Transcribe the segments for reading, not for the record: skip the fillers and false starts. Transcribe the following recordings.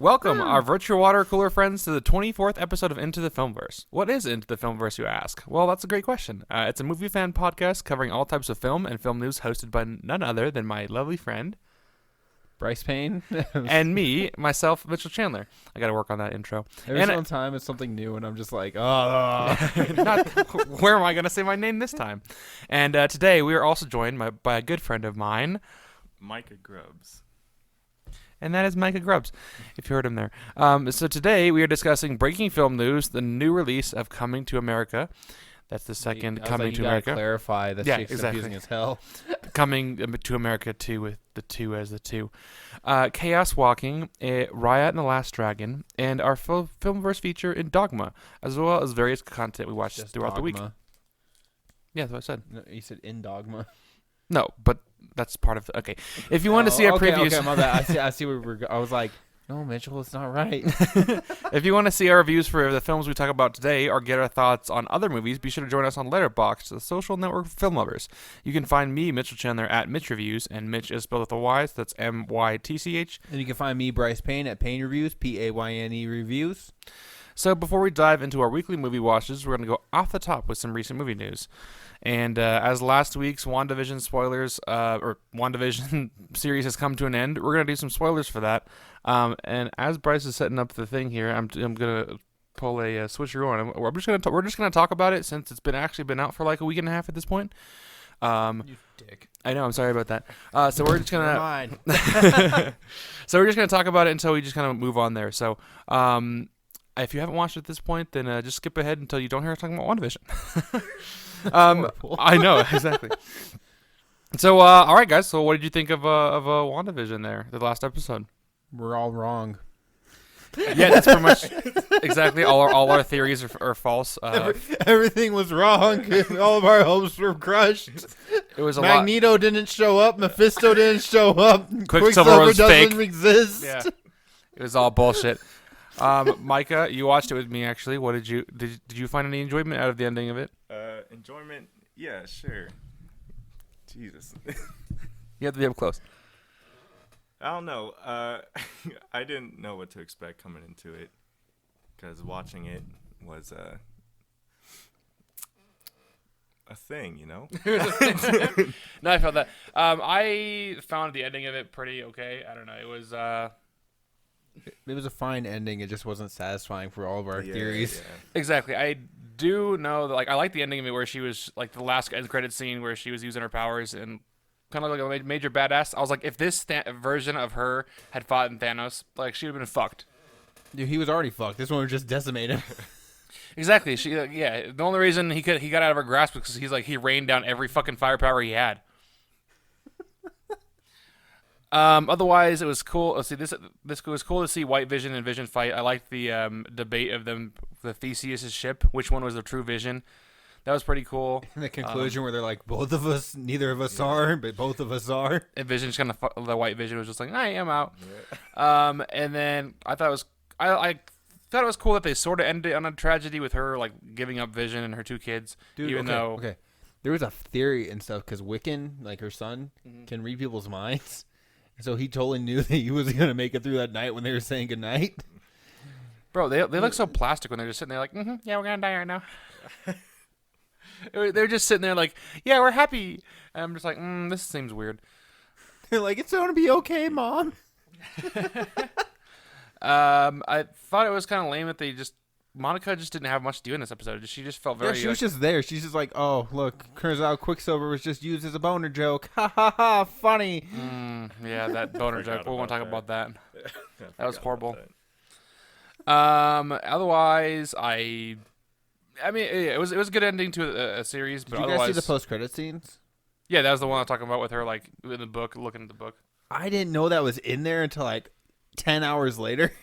Welcome, our virtual water cooler friends, to the 24th episode of Into the Filmverse. What is Into the Filmverse, you ask? Well, that's a great question. It's a movie fan podcast covering all types of film and film news, hosted by none other than my lovely friend Bryce Payne and me, myself, Mytchel Chandler. I got to work on that intro. Every single time it's something new, and I'm just like, oh. Where am I going to say my name this time? And today we are also joined by a good friend of mine, Micah Grubbs. And that is Micah Grubbs, if you heard him there. So today we are discussing breaking film news, the new release of Coming to America. That's the second Coming to America. Clarify that shit's confusing as hell. Coming to America 2 with the 2 as the 2. Chaos Walking, Raya and the Last Dragon, and our Filmverse feature in Dogma, as well as various content we watched throughout the week. Yeah, that's what I said. No, you said in Dogma. No, but that's part of okay. If you want to see our previews, okay, my bad. I see where we're. I was like, no, Mitchell, it's not right. If you want to see our reviews for the films we talk about today, or get our thoughts on other movies, be sure to join us on Letterboxd, the social network for film lovers. You can find me, Mytchel Chandler, at Mitch Reviews, and Mitch is spelled with a Y, so that's Mytch. And you can find me, Bryce Payne, at Payne Reviews, Payne Reviews. So before we dive into our weekly movie watches, we're going to go off the top with some recent movie news. And as last week's Wandavision spoilers, or Wandavision series has come to an end, we're going to do some spoilers for that. And as Bryce is setting up the thing here, I'm going to pull a switcheroo on him. We're just going to talk about it since it's been out for like a week and a half at this point. You dick. I know. I'm sorry about that. So we're just gonna. So we're just gonna talk about it until we just kind of move on there. So, if you haven't watched it at this point, then just skip ahead until you don't hear us talking about WandaVision. I know, exactly. So, all right, guys. So, what did you think of WandaVision there, the last episode? We're all wrong. Yeah, that's pretty much exactly all our theories are false. Everything was wrong. All of our hopes were crushed. It was Magneto didn't show up. Mephisto didn't show up. Quicksilver was doesn't fake. exist. Yeah, it was all bullshit. Micah, you watched it with me actually. What did you find any enjoyment out of the ending of it? Enjoyment? Yeah, sure. Jesus. You have to be up close. I don't know. I didn't know what to expect coming into it because watching it was a thing, you know? No, I felt that. I found the ending of it pretty okay. I don't know. It was a fine ending. It just wasn't satisfying for all of our theories. Yeah. Exactly. I do know that, like, I like the ending of it where she was, like, the last end credit scene where she was using her powers and kind of like a major badass. I was like, if this version of her had fought in Thanos, like, she would have been fucked. Dude, he was already fucked. This one would just decimate him. Exactly. The only reason he got out of her grasp was because he rained down every fucking firepower he had. Otherwise, it was cool. Let's see, this was cool to see White Vision and Vision fight. I liked the debate of them, the Theseus' ship. Which one was the true Vision? That was pretty cool. And the conclusion where they're like, both of us, neither of us are, but both of us are. And Vision's the White Vision was just like, I am out. Yeah. And then I thought it was cool that they sort of ended on a tragedy with her like giving up Vision and her two kids. Dude, okay. There was a theory and stuff because Wiccan, like her son, can read people's minds. So he totally knew that he was going to make it through that night when they were saying goodnight. Bro, they look so plastic when they're just sitting there like, yeah, we're going to die right now. They're just sitting there like, yeah, we're happy. And I'm just like, this seems weird. They're like, it's going to be okay, Mom. I thought it was kind of lame that Monica just didn't have much to do in this episode. She just felt very... Yeah, she was just there. She's just like, oh, look, turns out Quicksilver was just used as a boner joke. Ha, ha, ha, funny. Yeah, that boner joke. We won't talk about that. That was horrible. Otherwise, I mean, it was a good ending to a series. But Did you guys see the post-credit scenes? Yeah, that was the one I'm talking about with her, like, in the book, looking at the book. I didn't know that was in there until, like, 10 hours later.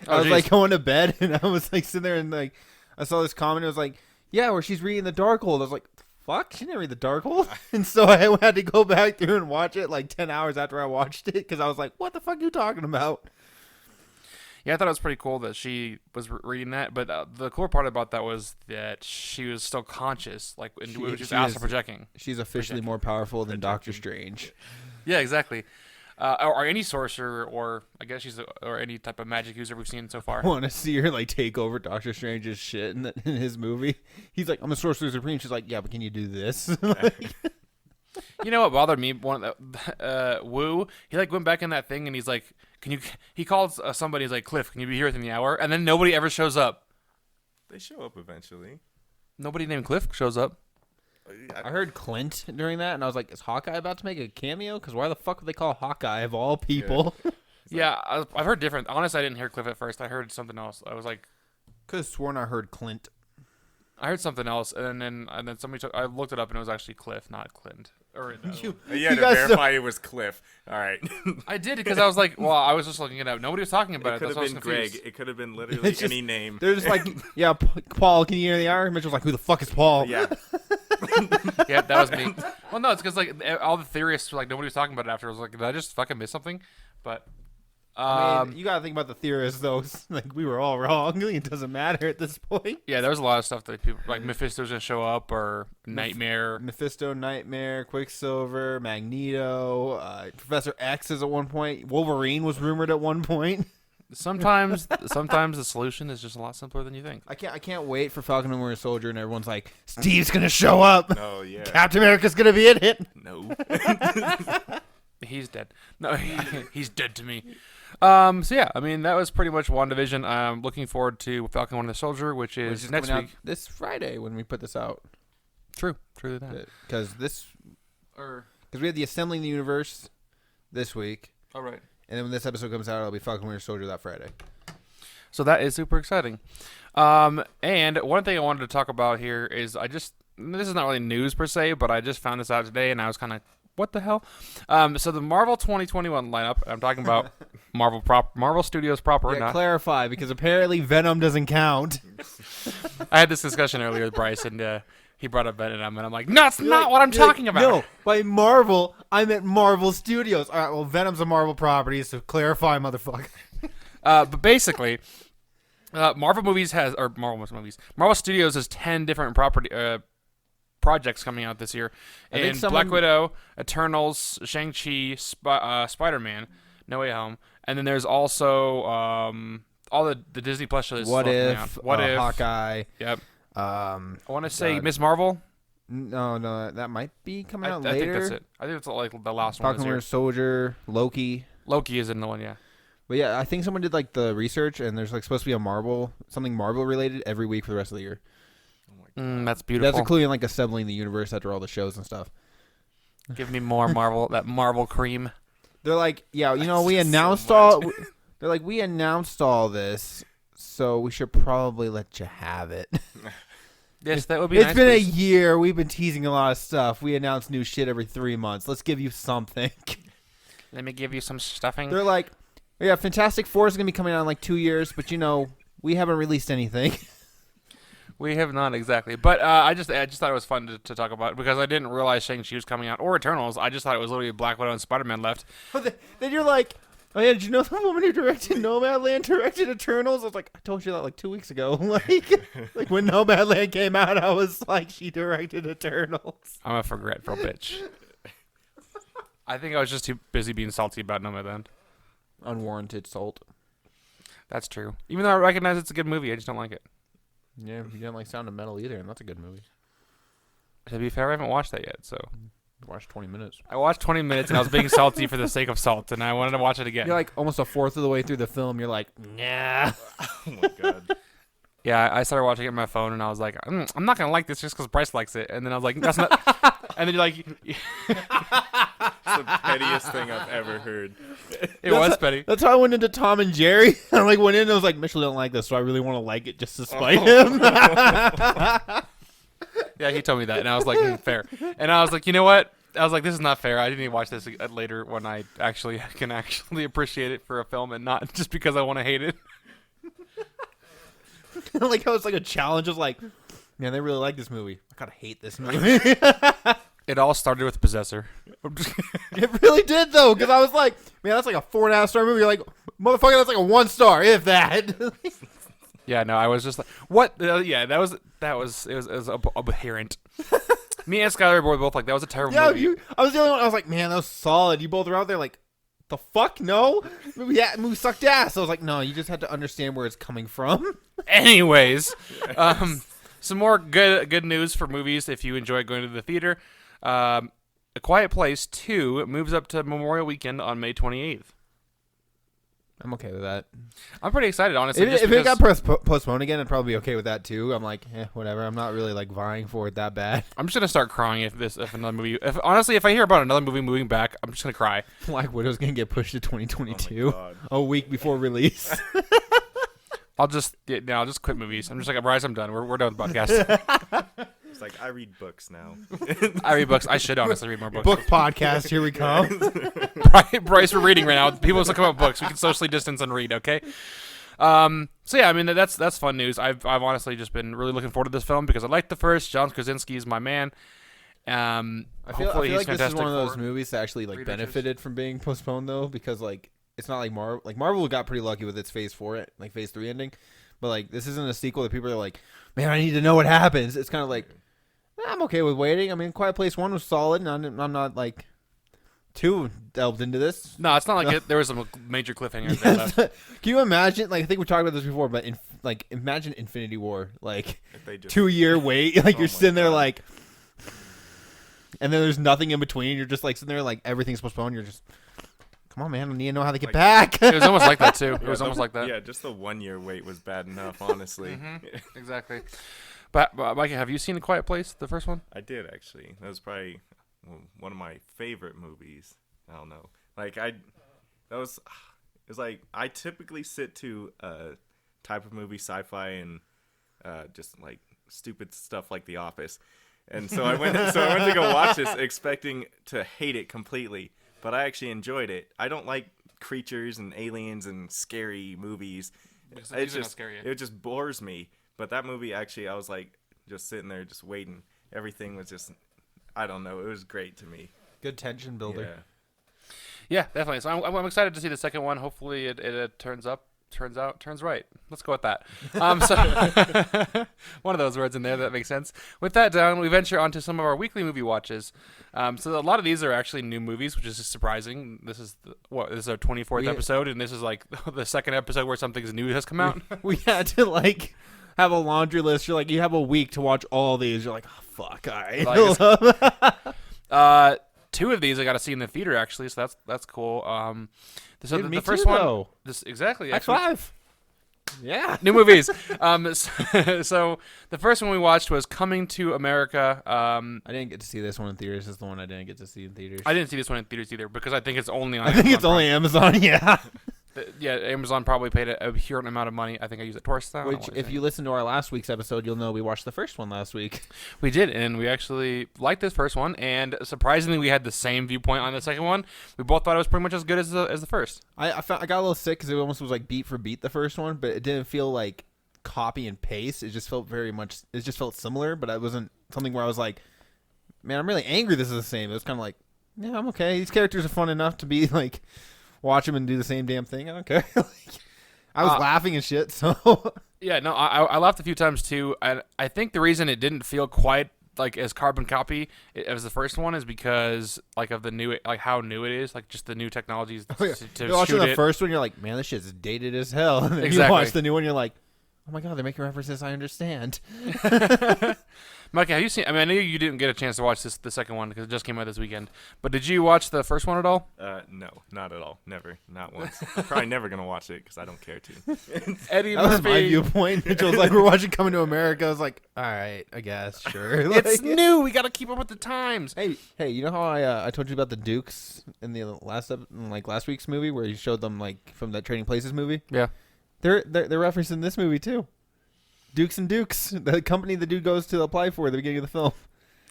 I was geez. like going to bed and I was like sitting there and like I saw this comment. It was like, yeah, where she's reading the Darkhold. I was like, fuck, she didn't read the Darkhold. And so I had to go back through and watch it like 10 hours after I watched it because I was like, what the fuck are you talking about? Yeah, I thought it was pretty cool that she was reading that. But the cool part about that was that she was still conscious, like she was astral projecting. She's officially more powerful than Doctor Strange. Yeah, exactly. or any sorcerer, or I guess or any type of magic user we've seen so far. I want to see her like take over Doctor Strange's shit in his movie. He's like, I'm a sorcerer supreme. She's like, yeah, but can you do this? You know what bothered me? Wu, he like went back in that thing and he's like, he calls somebody, he's like, Cliff, can you be here within the hour? And then nobody ever shows up. They show up eventually. Nobody named Cliff shows up. I heard Clint during that, and I was like, is Hawkeye about to make a cameo? Because why the fuck would they call Hawkeye of all people? Yeah, I've heard different. Honestly, I didn't hear Cliff at first. I heard something else. I was like, Could have sworn I heard Clint. I heard something else, and then somebody I looked it up, and it was actually Cliff, not Clint. Or you had to verify it was Cliff. All right. I did because I was like, well, I was just looking it up. Nobody was talking about it. It could have been Greg. It could have been literally any name. They're just like, yeah, Paul, can you hear the hour? Mitchell's like, who the fuck is Paul? Yeah. Yeah, that was me. Well, no, it's because like all the theorists were like, nobody was talking about it after. I was like, did I just fucking miss something? But I mean, you gotta think about the theorists, though. Like, we were all wrong. It doesn't matter at this point. Yeah, there was a lot of stuff that people like Mephisto's gonna show up or Nightmare. Mephisto, Nightmare, Quicksilver, Magneto, Professor X is at one point. Wolverine was rumored at one point. Sometimes the solution is just a lot simpler than you think. I can't wait for Falcon and Winter Soldier, and everyone's like, Steve's gonna show up. Oh yeah. Captain America's gonna be in it. No. He's dead. No, he's dead to me. So yeah, I mean that was pretty much WandaVision. I'm looking forward to Falcon and Winter Soldier, which is next week. This Friday when we put this out. True that. Because we had the Assembling the Universe this week. All right. And then when this episode comes out, it'll be Falcon Winter Soldier that Friday. So that is super exciting. And one thing I wanted to talk about here is this is not really news per se, but I just found this out today, and I was kind of, what the hell? So the Marvel 2021 lineup, I'm talking about Marvel Studios proper. Yeah, clarify, because apparently Venom doesn't count. I had this discussion earlier with Bryce, and he brought up Venom, and I'm like, no, that's not what I'm talking about. No, by Marvel, I meant Marvel Studios. All right, well, Venom's a Marvel property, so clarify, motherfucker. But basically, Marvel Studios has 10 different projects coming out this year, and Black Widow, Eternals, Shang-Chi, Spider-Man, No Way Home, and then there's also all the Disney Plus shows. What If, Hawkeye. Yep. I want to say Miss Marvel. No, that might be coming out later. I think that's it. I think it's like the last one. Falcon Winter Soldier, Loki. Loki is in the one, yeah. But yeah, I think someone did like the research, and there's like supposed to be something Marvel related every week for the rest of the year. That's beautiful. That's including like assembling the universe after all the shows and stuff. Give me more Marvel, that Marvel cream. They're like, yeah, we announced They're like, we announced all this, so we should probably let you have it. Yes, that would be. It's been a year. We've been teasing a lot of stuff. We announce new shit every 3 months. Let's give you something. Let me give you some stuffing. They're like, yeah, Fantastic Four is gonna be coming out in like 2 years, but we haven't released anything. We have not exactly, but I just thought it was fun to talk about because I didn't realize Shang-Chi was coming out or Eternals. I just thought it was literally Black Widow and Spider-Man left. Then you're like, oh yeah, did you know the woman who directed Nomadland directed Eternals? I was like, I told you that like 2 weeks ago. like when Nomadland came out, I was like, she directed Eternals. I'm a forgetful bitch. I think I was just too busy being salty about Nomadland. Unwarranted salt. That's true. Even though I recognize it's a good movie, I just don't like it. Yeah, you didn't like Sound of Metal either, and that's a good movie. To be fair, I haven't watched that yet, so. Watched 20 minutes. I watched 20 minutes, and I was being salty for the sake of salt, and I wanted to watch it again. You're like almost a fourth of the way through the film. You're like, nah. Oh my god. Yeah, I started watching it on my phone, and I was like, I'm not gonna like this just because Bryce likes it. And then I was like, that's not. And then you're like, it's the pettiest thing I've ever heard. It was petty. That's how I went into Tom and Jerry. I went in and I was like, Mytchel don't like this, so I really want to like it just to spite him. Yeah, he told me that, and I was like, fair. And I was like, you know what? I was like, this is not fair. I didn't even watch this later when I can actually appreciate it for a film and not just because I want to hate it. Like how it's like a challenge of like, man, they really like this movie. I gotta hate this movie. It all started with Possessor. It really did though, because I was like, man, that's like a 4.5-star movie. You're like, motherfucker, that's like a 1 star, if that. Yeah, no, I was just like, what? Yeah, it was abhorrent. Me and Skylar were both like, that was a terrible movie. I was the only one. I was like, man, that was solid. You both were out there like, the fuck? No, movie sucked ass. I was like, no, you just had to understand where it's coming from. Anyways, some more good news for movies if you enjoy going to the theater. A Quiet Place 2 moves up to Memorial Weekend on May 28th. I'm okay with that. I'm pretty excited, honestly. If it got postponed again, I'd probably be okay with that too. I'm like, whatever. I'm not really like vying for it that bad. I'm just gonna start crying if another movie. If I hear about another movie moving back, I'm just gonna cry. Black Widow's gonna get pushed to 2022, Oh my God. a week before release. I'll just quit movies. I'm just like, Bryce, I'm done. We're done with the podcast. It's like I read books now. I read books. I should honestly read more books. Book podcast. Here we come. Bryce, we're reading right now. People still come up with books. We can socially distance and read, okay? So yeah, I mean that's fun news. I've honestly just been really looking forward to this film because I like the first. John Krasinski is my man. I feel like this is one of those movies that actually like readers. benefited from being postponed though, because like it's not like Marvel. Like Marvel got pretty lucky with its Phase 4, like Phase 3 ending, but like this isn't a sequel that people are like, man, I need to know what happens. It's kind of like, I'm okay with waiting. I mean, Quiet Place 1 was solid, and I'm not like too delved into this. No, it's not like there was some major cliffhanger. Yes. Can you imagine? Like I think we talked about this before, but imagine Infinity War, like If they just- 2-year wait, like Oh you're my sitting there God. like, and then there's nothing in between. You're just like sitting there like everything's postponed. You're just, come on, man, I need to know how they get Like- back. It was almost like that too. It Yeah, was almost like that. Yeah, just the 1 year wait was bad enough, honestly. Exactly. But Mike, have you seen A Quiet Place, the first one? I did actually. That was probably one of my favorite movies. I don't know. It was like I typically sit to a type of movie, sci-fi, and just like stupid stuff like The Office. And so I went to go watch this expecting to hate it completely, but I actually enjoyed it. I don't like creatures and aliens and scary movies. It just bores me. But that movie, actually, I was like just sitting there just waiting. Everything was just, I don't know. It was great to me. Good tension builder. Yeah. Yeah, definitely. So I'm excited to see the second one. Hopefully it turns right. Let's go with that. So one of those words in there that makes sense. With that down, we venture onto some of our weekly movie watches. So a lot of these are actually new movies, which is just surprising. This is our 24th episode, and this is like the second episode where something new has come out. We had to like have a laundry list. You're like, you have a week to watch all these. You're like, oh, fuck, all right. Two of these I got to see in the theater actually, so that's cool. So Dude, me the first too, one, though. exactly. High Actually, five. Yeah. new movies. So the first one we watched was Coming to America. I didn't get to see this one in theaters. This is the one I didn't get to see in theaters. I didn't see this one in theaters either because I think it's only on. I think it's only Amazon. Yeah. Yeah, Amazon probably paid a huge amount of money. I think I used it twice. Which, if you listen to our last week's episode, you'll know we watched the first one last week. We did, and we actually liked this first one, and surprisingly, we had the same viewpoint on the second one. We both thought it was pretty much as good as the first. I got a little sick because it almost was like beat for beat the first one, but it didn't feel like copy and paste. It just felt it just felt similar, but it wasn't something where I was like, man, I'm really angry this is the same. It was kind of like, yeah, I'm okay. These characters are fun enough to be like, watch them and do the same damn thing. I don't care. I was laughing and shit, so. Yeah, no, I laughed a few times too. I think the reason it didn't feel quite like as carbon copy as the first one is because like of the new, like how new it is, like just the new technologies to You're watching shoot the it. first one, you're like, man, this shit's dated as hell. And then Exactly. you watch the new one, you're like, oh my god, they're making references I understand. Micah, have you seen? I mean, I know you didn't get a chance to watch the second one because it just came out this weekend. But did you watch the first one at all? No, not at all. Never. Not once. I'm probably never going to watch it because I don't care to. Eddie That was must my be. viewpoint. Mitchell was like, we're watching Coming to America. I was like, all right, I guess, sure. It's Like- new. We got to keep up with the times. Hey, you know how I told you about the Dukes in the last week's movie where you showed them like from that Trading Places movie? Yeah. They're referencing this movie too. Dukes and Dukes, the company the dude goes to apply for at the beginning of the film.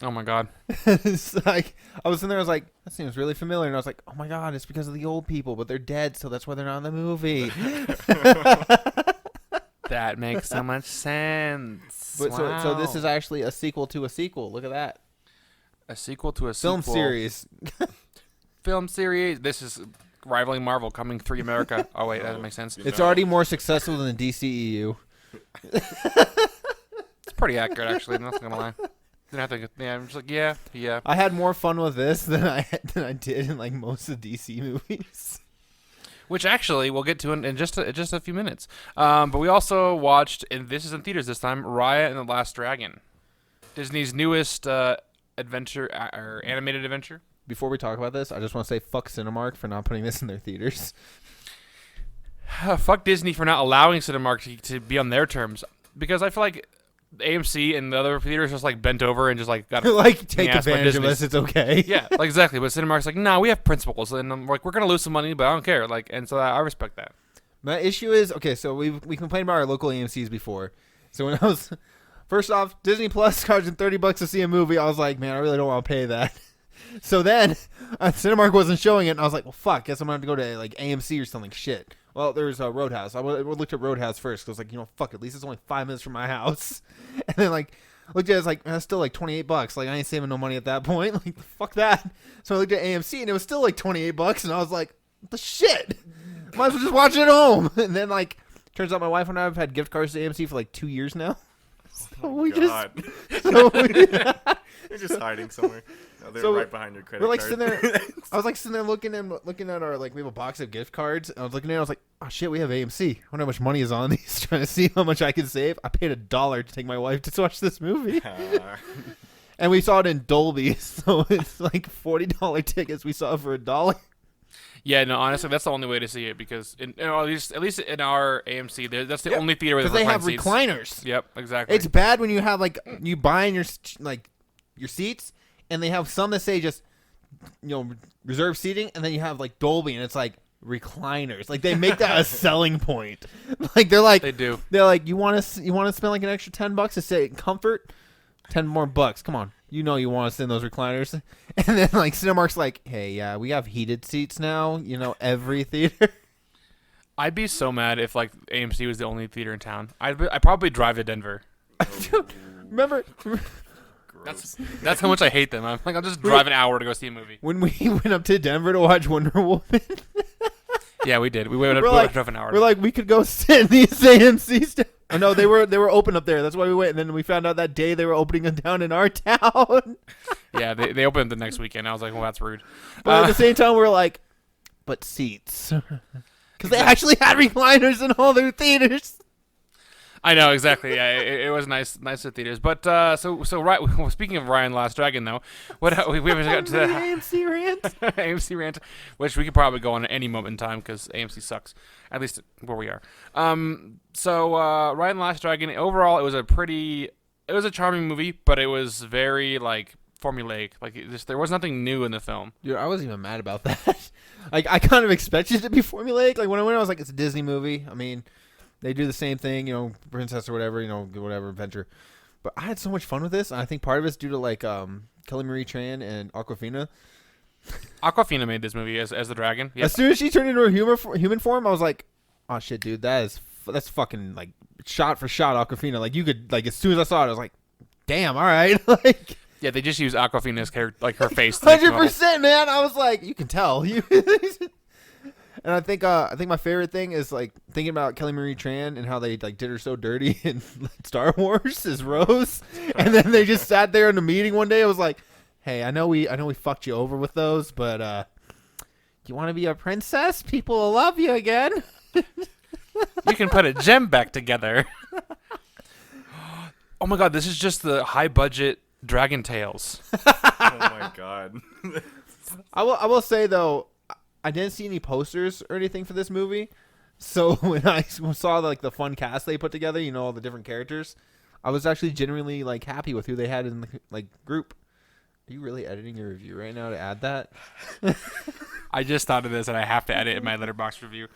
Oh my god. It's like I was in there, I was like, that seems really familiar, and I was like, oh my god, it's because of the old people, but they're dead, so that's why they're not in the movie. That makes so much sense. But so this Wow. is actually a sequel to a sequel. Look at that. a sequel to a sequel. Film series. Film series. This is rivaling Marvel coming through America. Oh wait, that doesn't make sense. It's already more successful than the DCEU. It's pretty accurate actually. I'm not gonna lie. Didn't have to. Yeah, I'm just like yeah. I had more fun with this than I did in like most of the DC movies. which actually we'll get to in just a few minutes. But we also watched, and this is in theaters this time, Raya and the Last Dragon, Disney's newest adventure or animated adventure. Before we talk about this, I just want to say fuck Cinemark for not putting this in their theaters. Fuck Disney for not allowing Cinemark to be on their terms, because I feel like AMC and the other theaters just like bent over and just like got like take advantage of us. It's okay. Yeah, like exactly. But Cinemark's like, no, we have principles, and I'm like, we're gonna lose some money, but I don't care. Like, and so I respect that. My issue is so we complained about our local AMCs before. So when I was first off, Disney Plus charging $30 to see a movie, I was like, man, I really don't want to pay that. So then Cinemark wasn't showing it, and I was like, well, fuck, guess I'm gonna have to go to like AMC or something. Shit. Well, there's a Roadhouse. I looked at Roadhouse first because I was like, fuck, at least it's only 5 minutes from my house. And then like looked at it, it's like that's still like $28. Like I ain't saving no money at that point. Like fuck that. So I looked at AMC and it was still like $28, and I was like, what the shit? Might as well just watch it at home. And then like turns out my wife and I have had gift cards to AMC for like 2 years now. So God. They're just hiding somewhere. No, they're right behind your credit we're like card. sitting there. I was like sitting there looking at our like we have a box of gift cards. And I was looking at it. I was like, oh shit, we have AMC. I wonder how much money is on these. Trying to see how much I can save. I paid $1 to take my wife to watch this movie, and we saw it in Dolby. So it's like $40 tickets. We saw it for $1. Yeah, no, honestly, that's the only way to see it because at least in our AMC, that's the only theater where because they have seats. recliners. Yep, exactly. It's bad when you have like you buy in your seats, and they have some that say just reserved seating, and then you have like Dolby, and it's like recliners. Like they make that a selling point. Like they do. They're like, you want to spend like an extra $10 to sit in comfort? $10 more. Come on, you want to sit in those recliners. And then like Cinemark's like, hey, yeah, we have heated seats now. Every theater. I'd be so mad if like AMC was the only theater in town. I'd probably drive to Denver. Remember? That's how much I hate them. I'm like, I'll just drive an hour to go see a movie. When we went up to Denver to watch Wonder Woman. Yeah, we did. We drove an hour. We're like, we could go sit in these AMCs. Oh, no, they were open up there. That's why we went. And then we found out that day they were opening them down in our town. Yeah, they opened the next weekend. I was like, well, that's rude. But at the same time, we were like, but seats. Because they actually had recliners in all their theaters. I know, exactly. Yeah, it was nice at theaters. But so right. Speaking of Ryan Last Dragon, though, we haven't gotten to the AMC rant. AMC rant, which we could probably go on at any moment in time because AMC sucks, at least where we are. So Ryan Last Dragon. Overall, it was a charming movie, but it was very like formulaic. Like there was nothing new in the film. Dude, I wasn't even mad about that. Like I kind of expected it to be formulaic. Like when I went, I was like, it's a Disney movie. I mean. They do the same thing, princess or whatever, whatever adventure. But I had so much fun with this, and I think part of it's due to like Kelly Marie Tran and Awkwafina. Awkwafina made this movie as the dragon. Yep. As soon as she turned into a human form, I was like, "Oh shit, dude, that's fucking like shot for shot Awkwafina." Like you could like as soon as I saw it, I was like, "Damn, all right." Like yeah, they just use Awkwafina's character, like her face. 100%, man. I was like, you can tell. And I think my favorite thing is like thinking about Kelly Marie Tran and how they like did her so dirty in Star Wars as Rose, and then they just sat there in a meeting one day. I was like, "Hey, I know we fucked you over with those, but you want to be a princess? People will love you again. You can put a gem back together." Oh my god, this is just the high budget Dragon Tales. Oh my god. I will say though. I didn't see any posters or anything for this movie, so when I saw like the fun cast they put together, all the different characters, I was actually genuinely like happy with who they had in the like group. Are you really editing your review right now to add that? I just thought of this and I have to edit in my Letterboxd review.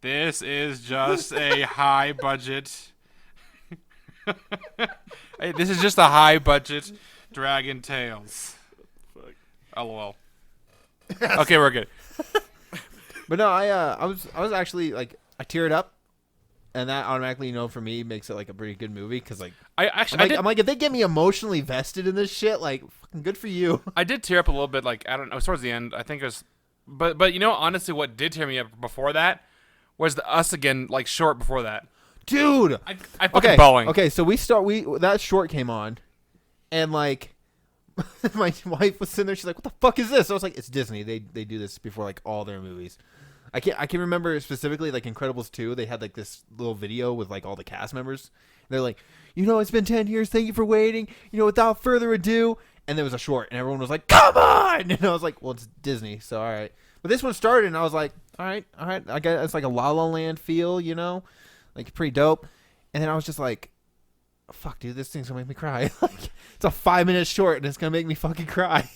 This is just a high budget. Hey, this is just a high budget Dragon Tales. Fuck. LOL. Okay, we're good. But no, I was actually like I teared up, and that automatically for me makes it like a pretty good movie because like I'm like if they get me emotionally vested in this shit, like fucking good for you. I did tear up a little bit, like I don't know, towards the end. I think it was, but honestly, what did tear me up before that was the Us Again like short before that. Dude, I fucking bawling. Okay, so that short came on, and like. My wife was sitting there. She's like, "What the fuck is this?" I was like, "It's Disney. They do this before like all their movies." I can remember specifically like Incredibles 2. They had like this little video with like all the cast members. They're like, it's been 10 years. Thank you for waiting. Without further ado. And there was a short, and everyone was like, "Come on!" And I was like, "Well, it's Disney, so all right." But this one started, and I was like, "All right." I guess it's like a La La Land feel, like pretty dope. And then I was just like, "Fuck, dude, this thing's gonna make me cry." Like, it's a 5-minute short, and it's gonna make me fucking cry.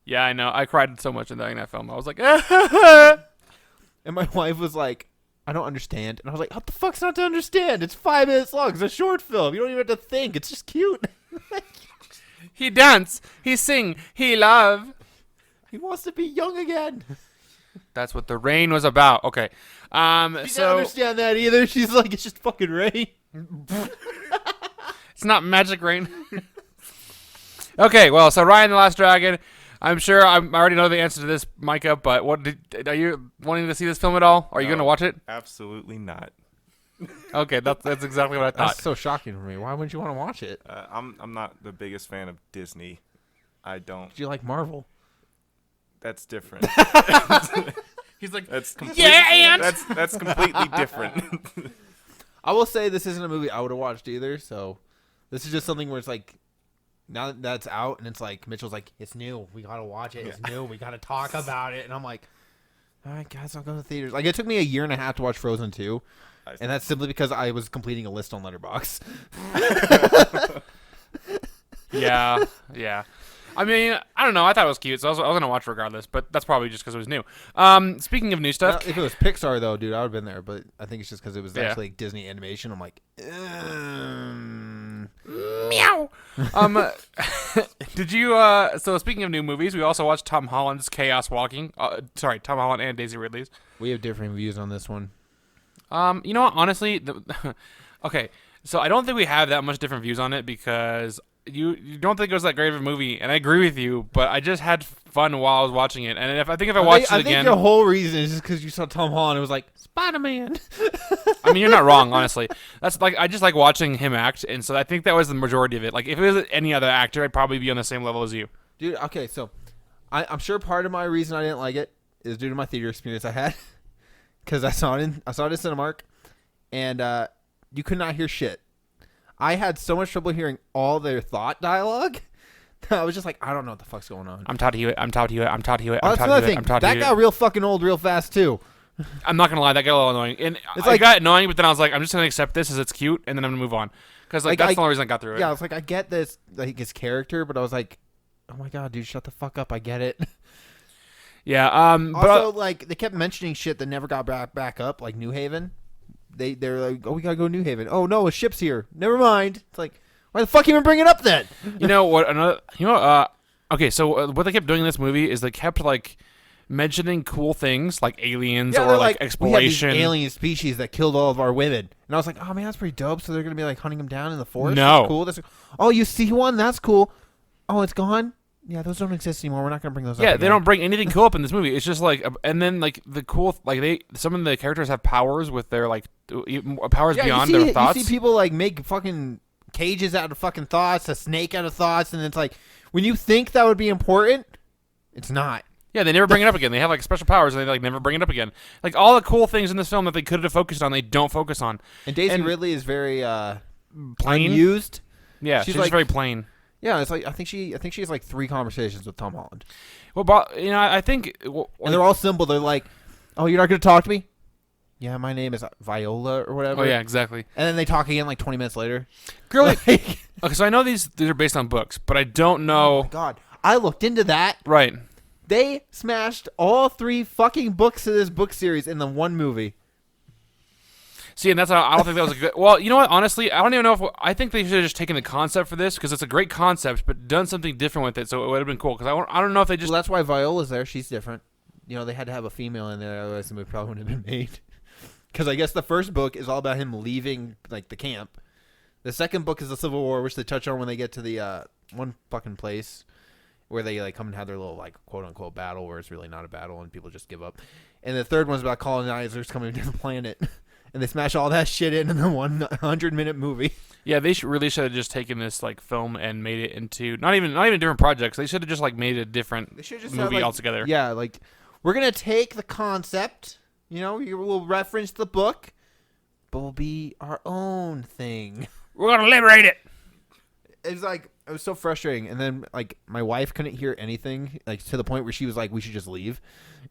Yeah, I know. I cried so much in that film. I was like, And my wife was like, "I don't understand." And I was like, "What the fuck's not to understand? It's 5 minutes long. It's a short film. You don't even have to think. It's just cute." he dance, he sing, he love. He wants to be young again. That's what the rain was about. Okay. She didn't understand that either. She's like, it's just fucking rain. It's not magic rain. Okay, well, so Raya and the Last Dragon. I'm sure I already know the answer to this, Micah, but are you wanting to see this film at all? Are you going to watch it? Absolutely not. Okay, that's exactly what I thought. That's so shocking for me. Why wouldn't you want to watch it? I'm not the biggest fan of Disney. I don't. Do you like Marvel? That's different. He's like, that's completely, and that's completely different. I will say this isn't a movie I would have watched either. So this is just something where it's like, now that that's out, and it's like Mitchell's like, it's new. We gotta watch it. It's new. We gotta talk about it. And I'm like, all right, guys, I'll go to the theaters. Like, it took me a year and a half to watch Frozen 2, and that's simply because I was completing a list on Letterboxd. Yeah. I mean, I don't know. I thought it was cute, so I was going to watch regardless, but that's probably just because it was new. Speaking of new stuff. If it was Pixar, though, dude, I would have been there, but I think it's just because it was actually Disney animation. I'm like, meow. Did you, so speaking of new movies, we also watched Tom Holland's Chaos Walking. Tom Holland and Daisy Ridley's. We have different views on this one. You know what, honestly, okay, so I don't think we have that much different views on it because you don't think it was that great of a movie, and I agree with you, but I just had fun while I was watching it, and if I watched it again... I think the whole reason is just because you saw Tom Holland, it was like, Spider-Man. I mean, you're not wrong, honestly. That's like, I just like watching him act, and so I think that was the majority of it. Like, if it was any other actor, I'd probably be on the same level as you. Dude, okay, so I'm sure part of my reason I didn't like it is due to my theater experience I had. Because I saw it in Cinemark, and you could not hear shit. I had so much trouble hearing all their thought dialogue. I was just like, I don't know what the fuck's going on. I'm taught to it. I'm taught to it. I'm taught to it. Oh, that's another thing. That got real fucking old real fast too. I'm not gonna lie, that got a little annoying. And it's like, got annoying, but then I was like, I'm just gonna accept this as it's cute, and then I'm gonna move on. Because like that's the only reason I got through it. Yeah, I was like, I get this, like his character, but I was like, oh my god, dude, shut the fuck up. I get it. Yeah. Also, like they kept mentioning shit that never got back up, like New Haven. They're like, oh, we gotta go to New Haven. Oh no, a ship's here. Never mind. It's like, why the fuck even bring it up then? You know what? Okay, so what they kept doing in this movie is they kept like mentioning cool things like aliens or like exploration. We have these alien species that killed all of our women, and I was like, oh man, that's pretty dope. So they're gonna be like hunting them down in the forest. No, that's cool. Oh, you see one? That's cool. Oh, it's gone. Yeah, those don't exist anymore. We're not gonna bring those up. Yeah, they don't bring anything cool up in this movie. It's just like, and then like the cool, like some of the characters have powers with their like powers beyond their thoughts. You see people like make fucking cages out of fucking thoughts, a snake out of thoughts, and it's like when you think that would be important, it's not. Yeah, they never bring it up again. They have like special powers, and they like never bring it up again. Like all the cool things in this film that they could have focused on, they don't focus on. And Daisy Ridley is very plain used. Yeah, she's like, just very plain. Yeah, it's like I think she has like 3 conversations with Tom Holland. Well, but I think, and they're all simple. They're like, "Oh, you're not going to talk to me? Yeah, my name is Viola or whatever." Oh yeah, exactly. And then they talk again like 20 minutes later. Girl, okay, so I know these are based on books, but I don't know. Oh my god, I looked into that. Right. They smashed all 3 fucking books of this book series in the one movie. See, and that's how I don't think that was a good. Well, you know what? Honestly, I don't even know if I think they should have just taken the concept for this because it's a great concept, but done something different with it, so it would have been cool. Because I don't know if they just. Well, that's why Viola's there. She's different. You know, they had to have a female in there, otherwise the movie probably wouldn't have been made. Because I guess the first book is all about him leaving like the camp. The second book is the Civil War, which they touch on when they get to the one fucking place where they like come and have their little like quote unquote battle, where it's really not a battle and people just give up. And the third one's about colonizers coming to the planet. And they smash all that shit in the 100-minute movie. Yeah, they really should have just taken this like film and made it into not even different projects. They should have just like made a different movie altogether. Yeah, like we're gonna take the concept, we'll reference the book, but we'll be our own thing. We're gonna liberate it. It's like it was so frustrating, and then like my wife couldn't hear anything, like to the point where she was like, "We should just leave,"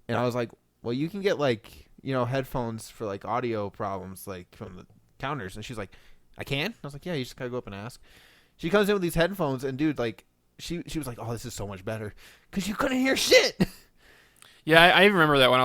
and I was like, "Well, you can get like headphones for like audio problems like from the counters," and she's like, "I can?" I was like, "Yeah, you just gotta go up and ask." She comes in with these headphones, and dude, like she was like, "Oh, this is so much better," because you couldn't hear shit. Yeah, I even remember that when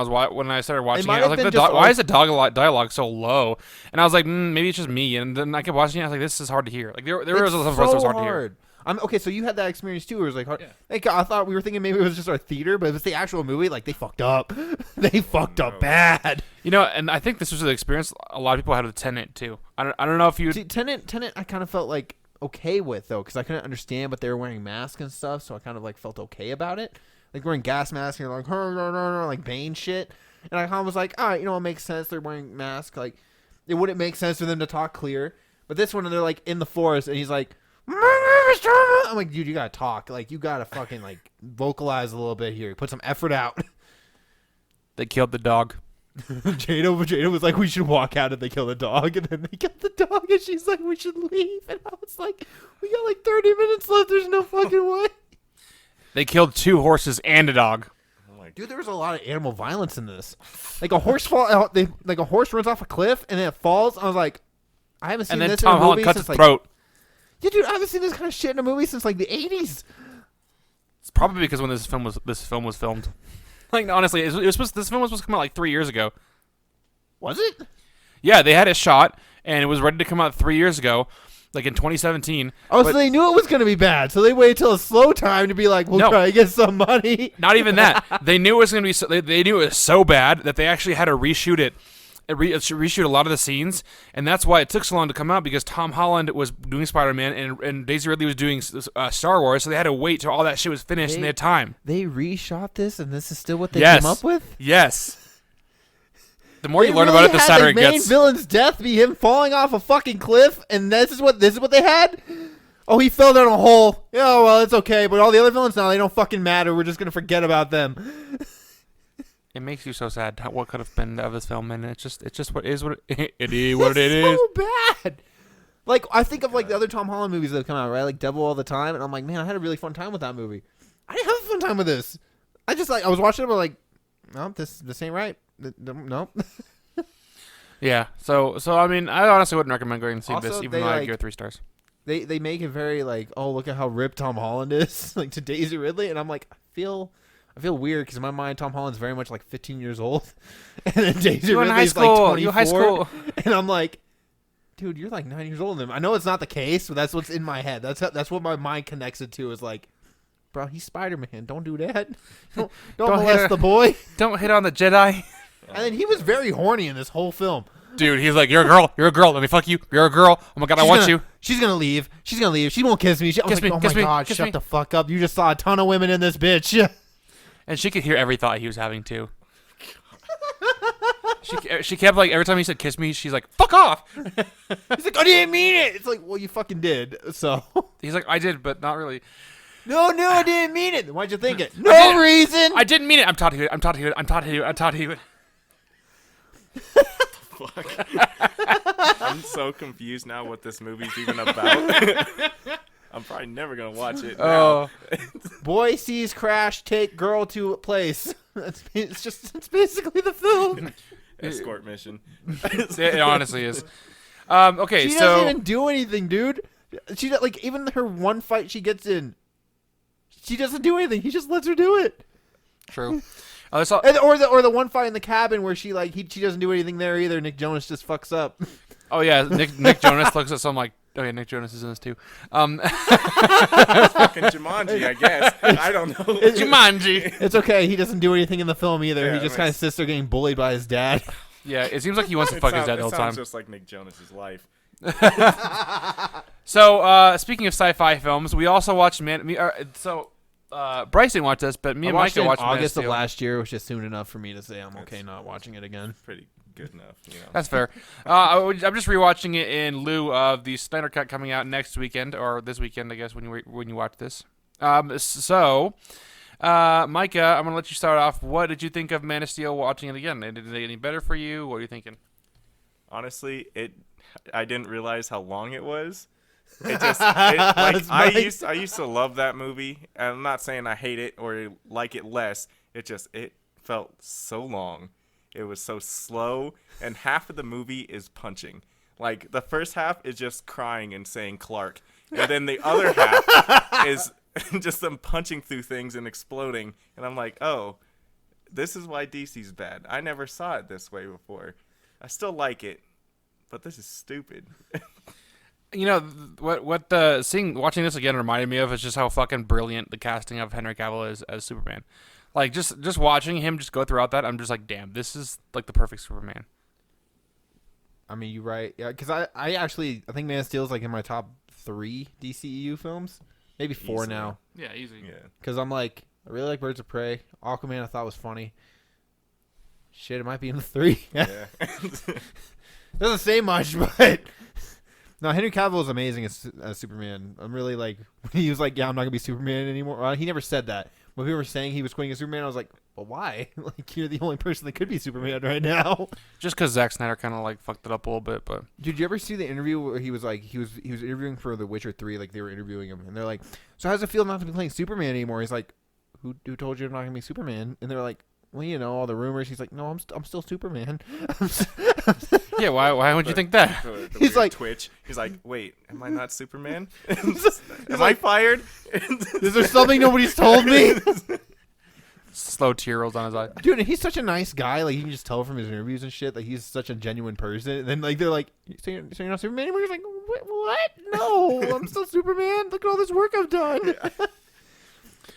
I started watching it. might I was have like, been just why is the dialogue so low? And I was like, maybe it's just me. And then I kept watching it. I was like, this is hard to hear. Like there was some parts that was hard to hear. Okay, so you had that experience too. Where it was like hard. Yeah. Like, I thought we were thinking maybe it was just our theater, but it was the actual movie. Like they fucked up. They fucked up bad. And I think this was the experience a lot of people had with Tenet too. I don't know if you Tenet. I kind of felt like okay with though, because I couldn't understand, but they were wearing masks and stuff, so I kind of like felt okay about it. Like wearing gas masks and you're like, like Bane shit. And I kind of was like, all right, it makes sense. They're wearing masks. Like it wouldn't make sense for them to talk clear. But this one, they're like in the forest, and he's like, I'm like, dude, you gotta talk. Like you gotta fucking like vocalize a little bit here. Put some effort out. They killed the dog. Jada was like, we should walk out, and they kill the dog, and then they kill the dog, and she's like, we should leave. And I was like, we got like 30 minutes left. There's no fucking way. They killed 2 horses and a dog. Dude, there was a lot of animal violence in this. Like a horse like a horse runs off a cliff and then it falls. I was like, I haven't seen And then this Tom in a Holland movie cuts since his like, throat. yeah, dude, I haven't seen this kind of shit in a movie since like the 80s. It's probably because when this film was filmed. Like honestly, this film was supposed to come out like 3 years ago. Was it? Yeah, they had it shot and it was ready to come out 3 years ago, like in 2017. Oh, so they knew it was going to be bad. So they waited till a slow time to be like, we'll try to get some money. Not even that. They knew it was going to be. They knew it was so bad that they actually had to reshoot it. Reshoot a lot of the scenes, and that's why it took so long to come out, because Tom Holland was doing Spider-Man and Daisy Ridley was doing Star Wars, so they had to wait till all that shit was finished and they had time. They reshot this, and this is still what they came up with? Yes. The more you learn about it, the sadder it gets. The main villain's death be him falling off a fucking cliff, and this is what they had? Oh, he fell down a hole. Oh, well, it's okay, but all the other villains now, they don't fucking matter. We're just going to forget about them. It makes you so sad what could have been of this film, and it's just what it is. It is what it is. So bad. Like I think of like the other Tom Holland movies that have come out, right? Like Devil All the Time, and I'm like, man, I had a really fun time with that movie. I didn't have a fun time with this. I was watching it, but like, no, this ain't right. No. Yeah. So I mean, I honestly wouldn't recommend going to see Also, this, even though I give it 3 stars. They make it very like, oh, look at how ripped Tom Holland is, like to Daisy Ridley, and I'm like, I feel weird because in my mind Tom Holland's very much like 15 years old, and then Daisy Ridley's like 24. You high school. And I'm like, dude, you're like 9 years older than him. I know it's not the case, but that's what's in my head. That's what my mind connects it to. Is like, bro, he's Spider-Man. Don't do that. Don't molest the boy. Don't hit on the Jedi. And then he was very horny in this whole film. Dude, he's like, you're a girl. You're a girl. Let me fuck you. You're a girl. Oh my god, I want you. She's gonna leave. She won't kiss me. I was like, oh my god, shut the fuck up. You just saw a ton of women in this bitch. And she could hear every thought he was having too. She kept like every time he said kiss me, she's like, fuck off. He's like, I didn't mean it. It's like, well, you fucking did. So he's like, I did, but not really. No, I didn't mean it. Why'd you think it? No reason. I didn't mean it. I'm taught to it. Fuck. I'm so confused now what this movie's even about. I'm probably never gonna watch it. Oh, boy sees crash, take girl to a place. It's basically the film. Escort mission. It honestly is. Okay, she doesn't even do anything, dude. She like even her one fight she gets in. She doesn't do anything. He just lets her do it. True. Or the one fight in the cabin where she doesn't do anything there either. Nick Jonas just fucks up. Oh yeah, Nick Jonas looks at some like, oh yeah, Nick Jonas is in this too. Fucking Jumanji, I guess. I don't know. Jumanji. It's okay. He doesn't do anything in the film either. Yeah, he just kind of sits there getting bullied by his dad. Yeah, it seems like he wants to fuck his dad the whole time. It sounds just like Nick Jonas's life. So speaking of sci-fi films, we also watched Bryce didn't watch this, but me and Micah watched it in August of last year, which is soon enough for me to say I'm okay not watching it again. Pretty good enough, you know. That's fair. I'm just rewatching it in lieu of the Snyder Cut coming out next weekend, or this weekend, I guess, when you watch this. Micah, I'm gonna let you start off. What did you think of Man of Steel watching it again? Did it get any better for you? What are you thinking? Honestly, I didn't realize how long it was. I used to love that movie, and I'm not saying I hate it or like it less. It felt so long. It was so slow, and half of the movie is punching. Like the first half is just crying and saying Clark, and then the other half is just them punching through things and exploding. And I'm like, oh, this is why DC's bad. I never saw it this way before. I still like it, but this is stupid. You know what watching this again reminded me of is just how fucking brilliant the casting of Henry Cavill is as Superman. Like just watching him just go throughout that, I'm just like, damn, this is like the perfect Superman. I mean, you're right. Yeah, because I think Man of Steel is like in my top 3 DCEU films, maybe 4 Easily. now. Yeah, easy. Yeah. Because I'm like, I really like Birds of Prey. Aquaman I thought was funny. Shit, it might be in the 3. Yeah. Doesn't say much, but no, Henry Cavill is amazing as Superman. I'm really like, when he was like, yeah, I'm not gonna be Superman anymore. Well, he never said that. When people were saying he was quitting as Superman, I was like, well, why? Like, you're the only person that could be Superman right now. Just because Zack Snyder kind of like fucked it up a little bit, but Did you ever see the interview where he was like, he was interviewing for The Witcher 3, like they were interviewing him, and they're like, so how does it feel not to be playing Superman anymore? He's like, who told you I'm not gonna be Superman? And they're like, well, you know, all the rumors. He's like, no, I'm still Superman. yeah, why would you think that? The He's weird like- Twitch. He's like, wait, am I not Superman? Am I fired? Is there something nobody's told me? Slow tear rolls on his eye. Dude, and he's such a nice guy. Like, you can just tell from his interviews and shit that he's such a genuine person. And then, like, they're like, so you're not Superman anymore? He's like, what? No, I'm still Superman. Look at all this work I've done.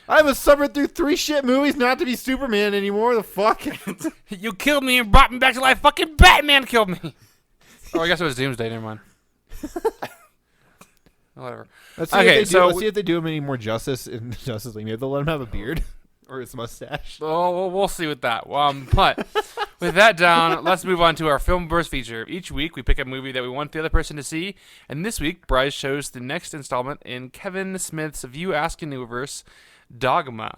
I haven't suffered through 3 shit movies not to be Superman anymore. The fuck? You killed me and brought me back to life. Fucking Batman killed me. Oh, I guess it was Doomsday. Never mind. Whatever. Let's see if they do him any more justice in Justice League. Maybe they'll let him have a beard or his mustache. Oh, we'll see with that. But with that down, let's move on to our Filmverse feature. Each week, we pick a movie that we want the other person to see. And this week, Bryce chose the next installment in Kevin Smith's View Askew universe, Dogma,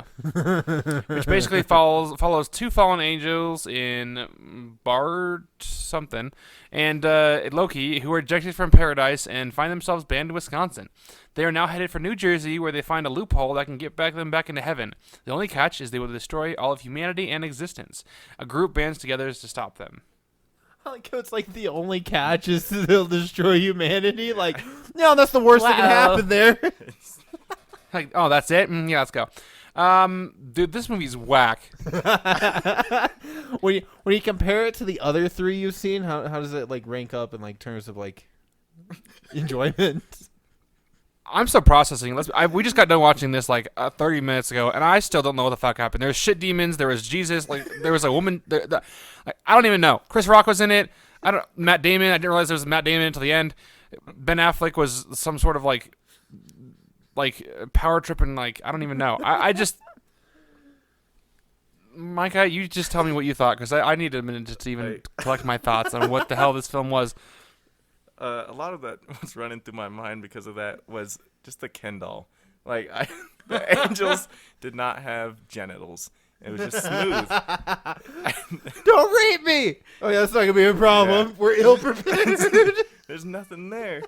which basically follows 2 fallen angels in Bard something and Loki, who are ejected from paradise and find themselves banned in Wisconsin. They are now headed for New Jersey, where they find a loophole that can get them back into heaven. The only catch is they will destroy all of humanity and existence. A group bands together to stop them. I like how it's like the only catch is they'll destroy humanity. Like, no, that's the worst that can happen there. Like, oh, that's it? Yeah, let's go. Dude, this movie's whack. when you compare it to the other 3 you've seen, how does it like rank up in like terms of like enjoyment? I'm still processing. We just got done watching this like 30 minutes ago, and I still don't know what the fuck happened. There's shit demons. There was Jesus. Like there was a woman. I don't even know. Chris Rock was in it. Matt Damon. I didn't realize there was Matt Damon until the end. Ben Affleck was some sort of like power trip, and like I don't even know. I just, Micah, you just tell me what you thought, because I need a minute to even collect my thoughts on what the hell this film was. A lot of that was running through my mind because of that was just the Ken doll. Like the angels did not have genitals. It was just smooth. Don't rape me. Oh yeah, that's not gonna be a problem. Yeah. We're ill prepared. There's nothing there.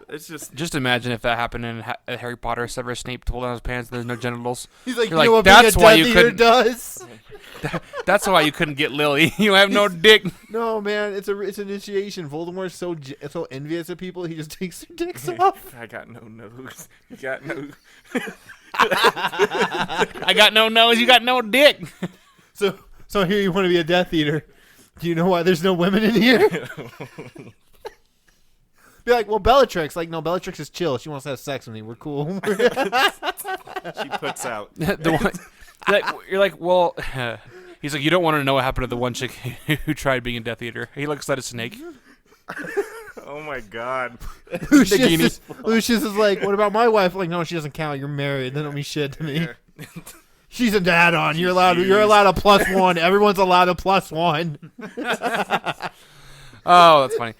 It's just imagine if that happened in Harry Potter. Severus Snape pulled down his pants and there's no genitals. He's like, you know what being a Death Eater does? That's why you couldn't get Lily. You have no dick. No, man, it's initiation. Voldemort's so envious of people, he just takes their dicks off. I got no nose. You got no. I got no nose. You got no dick. So here you want to be a Death Eater. Do you know why there's no women in here? Be like, well, Bellatrix. Like, no, Bellatrix is chill. She wants to have sex with me. We're cool. She puts out. You're like, well, he's like, you don't want to know what happened to the one chick who tried being a Death Eater. He looks at a snake. Oh my god. Lucius is like, what about my wife? Like, no, she doesn't count. You're married. That don't mean shit to me. Yeah. She's an add-on. You're allowed a +1. Everyone's allowed a +1. Oh, that's funny.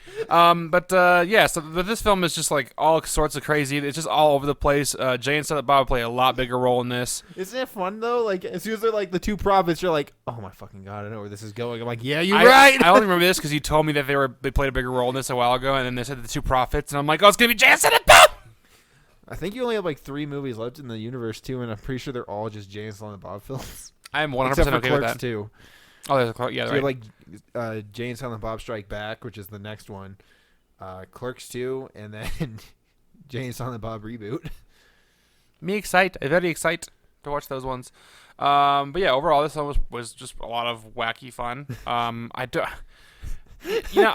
Yeah, so this film is just like all sorts of crazy. It's just all over the place. Jay and Silent Bob play a lot bigger role in this. Isn't it fun though? Like as soon as they're like the two prophets, you're like, oh my fucking god, I know where this is going. I'm like, yeah, you're right. I only remember this because you told me that they played a bigger role in this a while ago, and then they said the two prophets, and I'm like, oh, it's gonna be Jay and Silent Bob. I think you only have like 3 movies left in the universe too, and I'm pretty sure they're all just Jay and Silent Bob films. I am 100% Except for okay Clerks with that. too. Oh, there's a yeah, So right. you have like Jay and Silent Bob Strike Back, which is the next one. Clerks 2, and then Jay and Silent Bob Reboot. Me very excited to watch those ones. But yeah, overall, this one was just a lot of wacky fun. I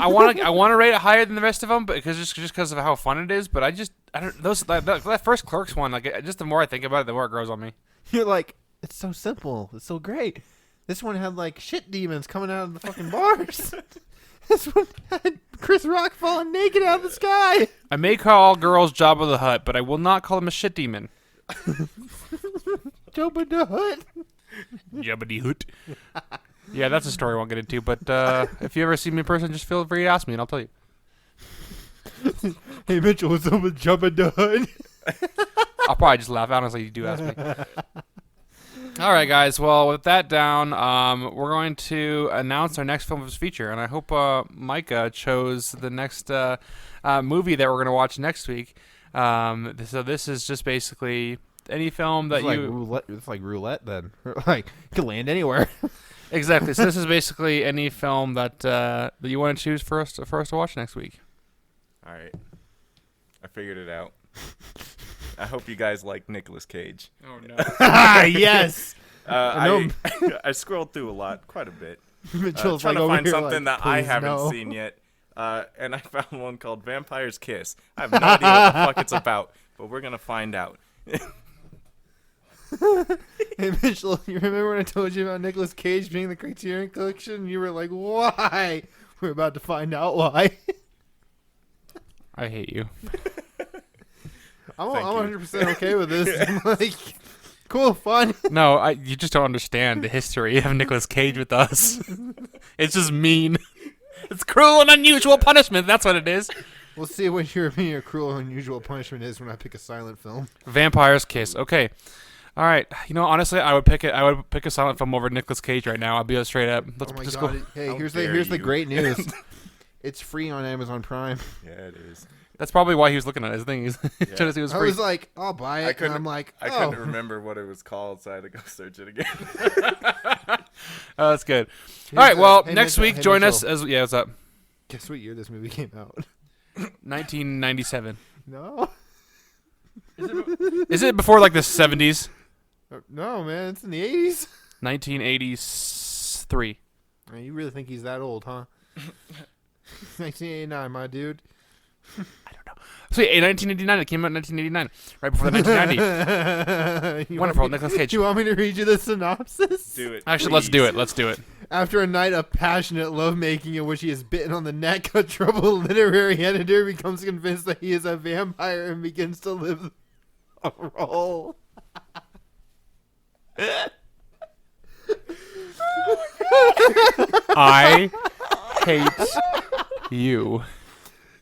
want to rate it higher than the rest of them, but just because of how fun it is. But I don't that first Clerks one, like just the more I think about it, the more it grows on me. You're like, it's so simple, it's so great. This one had like shit demons coming out of the fucking bars. This one had Chris Rock falling naked out of the sky. I may call all girls Jabba the Hutt, but I will not call him a shit demon. Jabba the Hutt. Jabba the Hutt. Yeah, that's a story I won't get into, but if you ever see me in person, just feel free to ask me, and I'll tell you. Hey, Mitchell, what's up with Jabba the Hutt? I'll probably just laugh. Honestly, you do ask me. All right, guys. Well, with that down, we're going to announce our next Filmverse feature, and I hope Micah chose the next movie that we're going to watch next week. So this is just basically any film that It's like roulette, then. Like, it could land anywhere. Exactly. So this is basically any film that you want to choose for us to watch next week. All right. I figured it out. I hope you guys like Nicolas Cage. Oh, no. Yes. I scrolled through quite a bit. Mitchell's trying like to over find here something like, that I "Please, haven't no." seen yet. And I found one called Vampire's Kiss. I have no idea what the fuck it's about, but we're going to find out. Hey, Mitchell, you remember when I told you about Nicolas Cage being the Criterion Collection? You were like, why? We're about to find out why. I hate you. I'm Thank you. 100% okay with this. I'm like, cool, fun. No, you just don't understand the history of Nicolas Cage with us. It's just mean. It's cruel and unusual punishment. That's what it is. We'll see what your cruel and unusual punishment is when I pick a silent film. Vampire's Kiss. Okay. All right. You know, honestly, I would pick a silent film over Nicolas Cage right now. I'll be straight up. Let's Oh my just god! go. Hey, How here's dare the you. great news. It's free on Amazon Prime. Yeah, it is. That's probably why he was looking at his thing. He's trying to see it was I free. was like, I'll buy it. And I'm like, I oh. couldn't remember what it was called, so I had to go search it again. Oh, that's good. All right. Well, Hey, next Mitchell, week, hey, join us Mitchell. as what's up? Guess what year this movie came out? 1997. No. Is it before like the 70s? No, man. It's in the 80s. 1983. Man, you really think he's that old, huh? 1989, my dude. So, 1989. It came out in 1989, right before the 1990. Wonderful, Nicolas Cage. You want me to read you the synopsis? Do it. Actually, let's do it. Let's do it. After a night of passionate lovemaking in which he is bitten on the neck, a troubled literary editor becomes convinced that he is a vampire and begins to live a role. I hate you.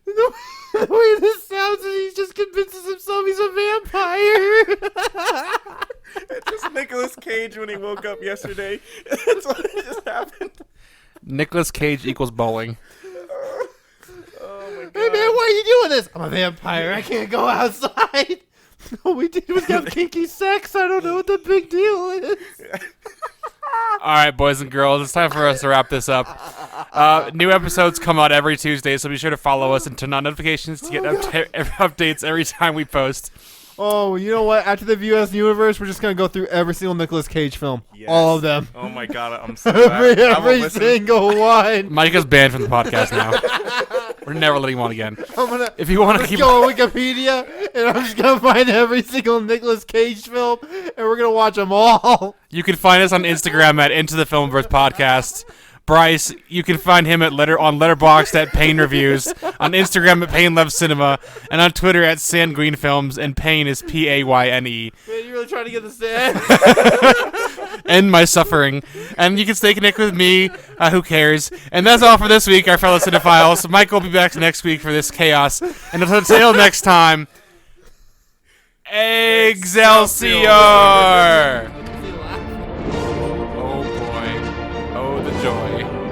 The way this sounds is he just convinces himself he's a vampire. It's just Nicolas Cage when he woke up yesterday. That's what just happened. Nicolas Cage equals bowling. Oh my god. Hey man, why are you doing this? I'm a vampire. I can't go outside. All we did was have kinky sex. I don't know what the big deal is. All right, boys and girls, it's time for us to wrap this up. New episodes come out every Tuesday, so be sure to follow us and turn on notifications to get updates every time we post. Oh, you know what? After the VS Universe, we're just gonna go through every single Nicolas Cage film. Yes. All of them. Oh my god, I'm so glad. Every single one. Micah's banned from the podcast now. We're never letting him on again. I'm gonna If you want to let's keep go on Wikipedia, and I'm just gonna find every single Nicolas Cage film, and we're gonna watch them all. You can find us on Instagram at Into the Filmverse Podcast. Bryce, you can find him on Letterboxd at Payne Reviews, on Instagram at Payne Loves Cinema, and on Twitter at Sandgreen Films, and Payne is Payne. Man, you really trying to get this in? end my suffering. And you can stay connected with me. Who cares? And that's all for this week, our fellow cinephiles. Mike will be back next week for this chaos. And until next time, Excelsior! Oh boy. Oh, the joy.